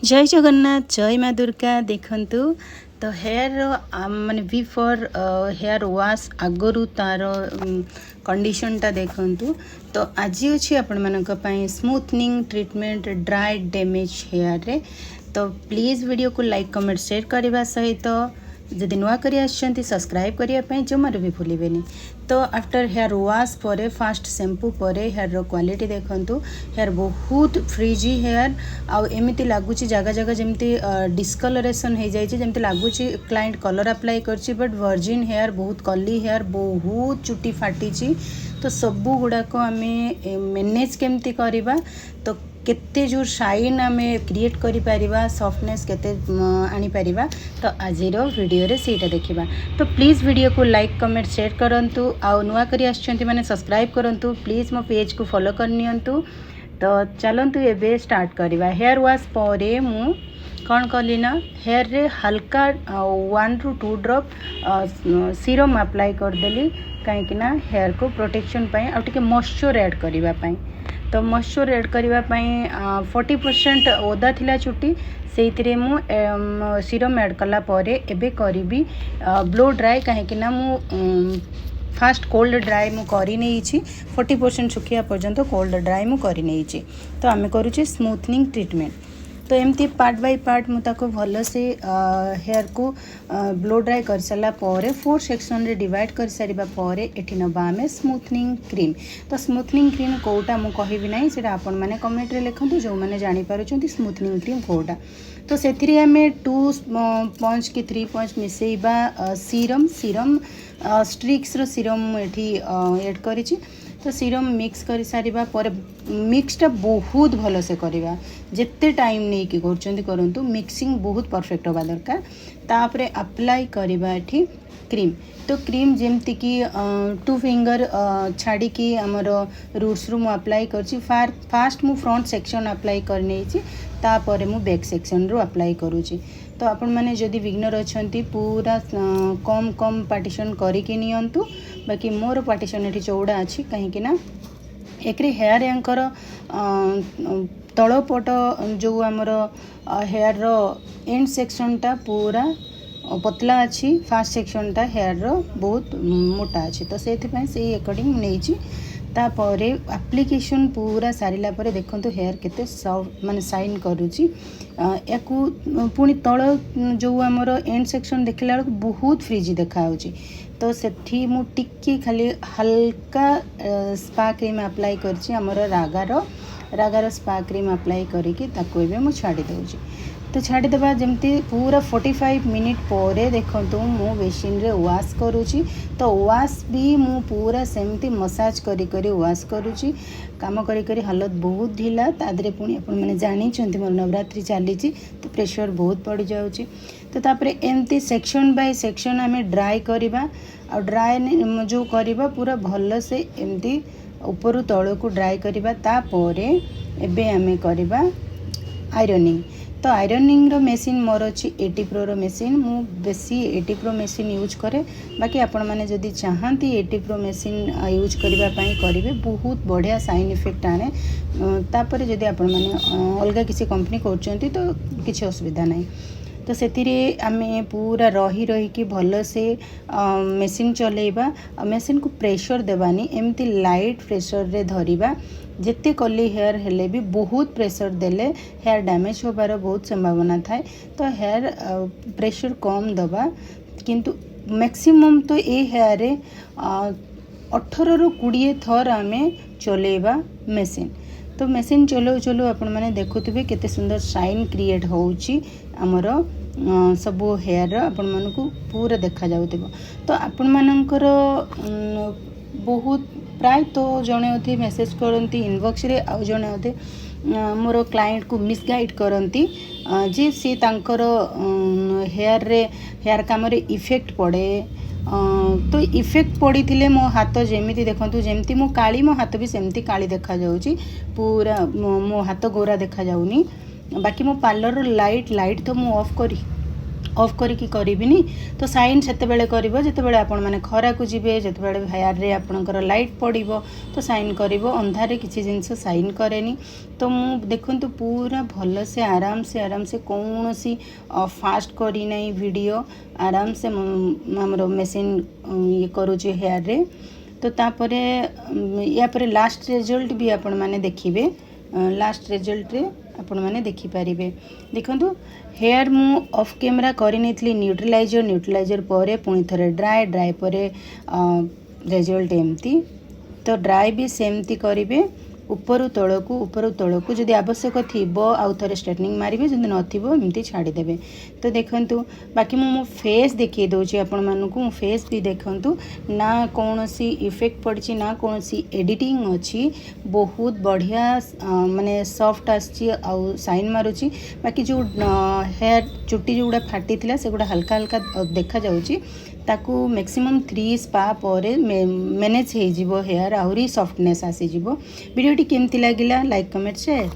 जय जगन्नाथ जय माँ दुर्गा देखंतु तो हेयर माने बिफोर हेयर वाश आगरू तार कंडीशनटा देखंतु। तो आज अच्छी आपण मानक पई smoothening treatment dry damage hair रे। तो प्लीज़ वीडियो को लाइक कमेंट शेयर करने सहित जदि नुआ करी आछंती सब्सक्राइब करने जमार भी भूलें। तो आफ्टर हेयर वाश पर फास्ट शैम्पू पर हेयर रो क्वालिटी देखंतु। हेयर बहुत फ्रीजी हेयर आउ एमती लगुच जगह जगह जमती डिस्कलरेशन हो जाए जमती लगुच क्लाइंट कलर अप्लाई करछि बट वर्जिन हेयर बहुत कली हेयर बहुत चुटी फाटी। तो सबू गुड़ाक आम मैनेज केमती करवा तो केते जो शाइन आम क्रिएट करि परिबा सॉफ्टनेस केते आनी परिबा। तो आज वीडियो रे सीटा देखिबा। तो प्लीज़ वीडियो को लाइक कमेंट शेयर करंतु आउ नुआ करी आछंती माने सब्सक्राइब करंतु प्लीज़ मो पेज को फॉलो करनियंतु। तो चलंतु एबे स्टार्ट करवा। हेयर वाश परे मु कौन कली ना हेयर रे हल्का 1 to 2 ड्रॉप सीरम अप्लाई करदेली कहीं हेयर को प्रोटेक्शन पाई आ टिके मॉइस्चर ऐड करबा पाई। तो मॉइस्चर ऐड करबा पाई 40% ओदा थिला चुटी से मु सीरम ऐड कला परे एबे करिबी ब्लो ड्राई कहीं मु फास्ट कोल्ड ड्राई मु करी नहीं 40% सुखिया पर्यंत कोल्ड ड्राई मु करी नहीं। तो आम करुचे स्मूथनिंग ट्रीटमेंट। तो एमती पार्ट बाय पार्ट मुझे भल से हेयर को ब्लो ड्राई कर सारा पर 4 सेक्शन रे डिवाइड कर सारा पर एठी नबा आमे स्मूथनिंग क्रीम। तो स्मूथनिंग क्रीम कोटा मु कहबी नहीं से आपण मैंने कमेंट रे लिखंतु जो मैंने जानि पारुचंती स्मूथनिंग क्रीम कोटा। तो सेथिरे आमे 2 पंच कि 3 पंच मिसेइबा सीरम स्ट्रिक्स रो सीरम एठी ऐड करिछि। तो सीरम मिक्स कर सारिबा पर मिक्सटा बहुत भल से करवा जिते टाइम नहीं कि करंतु मिक्सिंग बहुत परफेक्ट होगा दरकार। तापरे अप्लाई करवा एठी क्रीम। तो क्रीम जेमती कि 2 फिंगर छाड़ी की आमर रूट्स रु अप्लाई करछि। फास्ट मु फ्रंट सेक्शन अप्लाई करने तापर मु बैक सेक्शन रु अप्लाई करूछि। तो आपण मैंने जदि बिगनर अछंती पूरा कम कम पार्टीशन करिके नियंतु बाकी मोर पार्टीशन एठी चौड़ा अच्छी कहीं एक हेयर यांकर तलपट जो आमर हेयर रो एंड सेक्शनटा पूरा पतला अच्छी फास्ट सेक्शनटा हेयर रो बहुत मोटा अच्छी। तो से अकॉर्डिंग नहीं तापर एप्लिकेशन पूरा सारिला पर देखंतु हेयर केते सॉफ्ट माने शाइन करूची। याकू पुणी तल जो आमर एंड सेक्शन देखला बेलू बहुत फ्रीजी देखा होची। तो सेठी मु टिक्की खाली हल्का स्पा क्रीम अप्लाई करची आमर रागार स्पा क्रीम अप्लाई करिकी ताको एबे मु छाड़ी दउची। तो छाड़ी देबा जमती पूरा 45 मिनिट पर देखंतु मु बेसिन रे वाश करूची। तो वाश भी मु पूरा सेमती मसाज करी करी वाश करूची। काम करी करी हालत बहुत ढिला तादरे पुणी आपण माने जानी छंती मोर नवरात्रि चली तो प्रेशर बहुत पड़ जाउची। तो तापरे एमती सेक्शन बाय सेक्शन आमे ड्राई करबा आ ड्राई जो करबा पूरा भल से एमती ऊपर तल को ड्राई करबा। तापरे एबे आमे करबा आयरनिंग। तो आयरनिंग रो मशीन मोर अच्छी 80 प्रो रो मशीन मु बेसी 80 प्रो मशीन यूज करे। बाकी आपण माने जदि चाहती 80 प्रो मशीन यूज करबा पई करिवे बहुत बढ़िया साइन इफेक्ट आने। तापर जदि आपण माने अलगा किसी कंपनी करचंती तो किसी असुविधा नहीं। तो सेतिरे आमे पूरा रही रही कि भल से मशीन चलेबा मशीन को प्रेशर देवानी एमती लाइट प्रेशर रे धरिबा। जिते कली हेयर हेले भी बहुत प्रेशर देले हेयर डैमेज होबार बहुत संभावना थाए। तो हेयर प्रेशर कम दबा किंतु मैक्सिमम तो ये हेयर रे 18 ରୁ 20 थर आमे चलेबा मशीन। तो मशीन चलो चलो आपण माने देखुथिबे केते सुंदर शाइन क्रिएट होउची आमर सबो हेयर आपण मानकू पूरा देखा जाउथिबो। तो आपण मानकर बहुत प्राय तो जड़े अधे मेसेज करती इनबॉक्स रे आ जड़े अधे मोर क्लाइंट को मिसगाइड करती जे सी तांकर हेयर काम रे इफेक्ट पड़े। तो इफेक्ट पड़ी थिले मो हाथ जेमिति देखंतु जेमिति मो काली मो हाथ भी सेमती काली देखा जाउची पूरा मो हाथ गोरा देखा जाउनी। बाकी मो पार्लर लाइट तो मु ऑफ ଅଫ୍ କରିକି କରିବିନି ତ ସାଇନ୍ ସେତେବେଳେ କରିବ ଯେତେବେଳେ ଆପଣମାନେ ଖରାକୁ ଯିବେ, ଯେତେବେଳେ ହେୟାରରେ ଆପଣଙ୍କର ଲାଇଟ୍ ପଡ଼ିବ ତ ସାଇନ୍ କରିବ। ଅନ୍ଧାରରେ କିଛି ଜିନିଷ ସାଇନ୍ କରେନି। ତ ମୁଁ ଦେଖନ୍ତୁ ପୁରା ଭଲସେ ଆରାମସେ କୌଣସି ଫାଷ୍ଟ କରିନାହିଁ ଭିଡ଼ିଓ, ଆରାମସେ ଆମର ମେସିନ୍ ଇଏ କରୁଛି ହେୟାରରେ। ତ ତାପରେ ୟା ପରେ ଲାଷ୍ଟ ରେଜଲ୍ଟ ବି ଆପଣମାନେ ଦେଖିବେ। ଲାଷ୍ଟ ରେଜଲ୍ଟରେ ଆପଣମାନେ ଦେଖିପାରିବେ। ଦେଖନ୍ତୁ ହେୟାର ମୁଁ ଅଫ୍ କ୍ୟାମେରା କରିନେଇଥିଲି ନ୍ୟୁଟ୍ରିଲାଇଜର ପରେ ପୁଣି ଥରେ ଡ୍ରାଏ ପରେ ରେଜଲ୍ଟ ଏମିତି। ତ ଡ୍ରାଏ ବି ସେମିତି କରିବେ, ଉପରୁ ତଳକୁ ଯଦି ଆବଶ୍ୟକ ଥିବ ଆଉ ଥରେ ଷ୍ଟ୍ରେଟନିଂ ମାରିବେ, ଯଦି ନଥିବ ଏମିତି ଛାଡ଼ିଦେବେ। ତ ଦେଖନ୍ତୁ ବାକି ମୁଁ ମୋ ଫେସ୍ ଦେଖାଇ ଦେଉଛି ଆପଣମାନଙ୍କୁ। ମୋ ଫେସ୍ ବି ଦେଖନ୍ତୁ, ନା କୌଣସି ଇଫେକ୍ଟ ପଡ଼ିଛି ନା କୌଣସି ଏଡ଼ିଟିଂ ଅଛି। ବହୁତ ବଢ଼ିଆ ମାନେ ସଫ୍ଟ ଆସିଛି ଆଉ ସାଇନ୍ ମାରୁଛି। ବାକି ଯେଉଁ ହେୟାର ଚୁଟି ଯେଉଁଗୁଡ଼ା ଫାଟିଥିଲା ସେଗୁଡ଼ା ହାଲକା ଦେଖାଯାଉଛି। ତାକୁ ମ୍ୟାକ୍ସିମମ୍ 3 ସ୍ପା ପରେ ମ୍ୟାନେଜ୍ ହେଇଯିବ ହେୟାର, ଆହୁରି ସଫ୍ଟନେସ୍ ଆସିଯିବ। ଭିଡ଼ିଓଟି କେମିତି ଲାଗିଲା? Like, comment, share.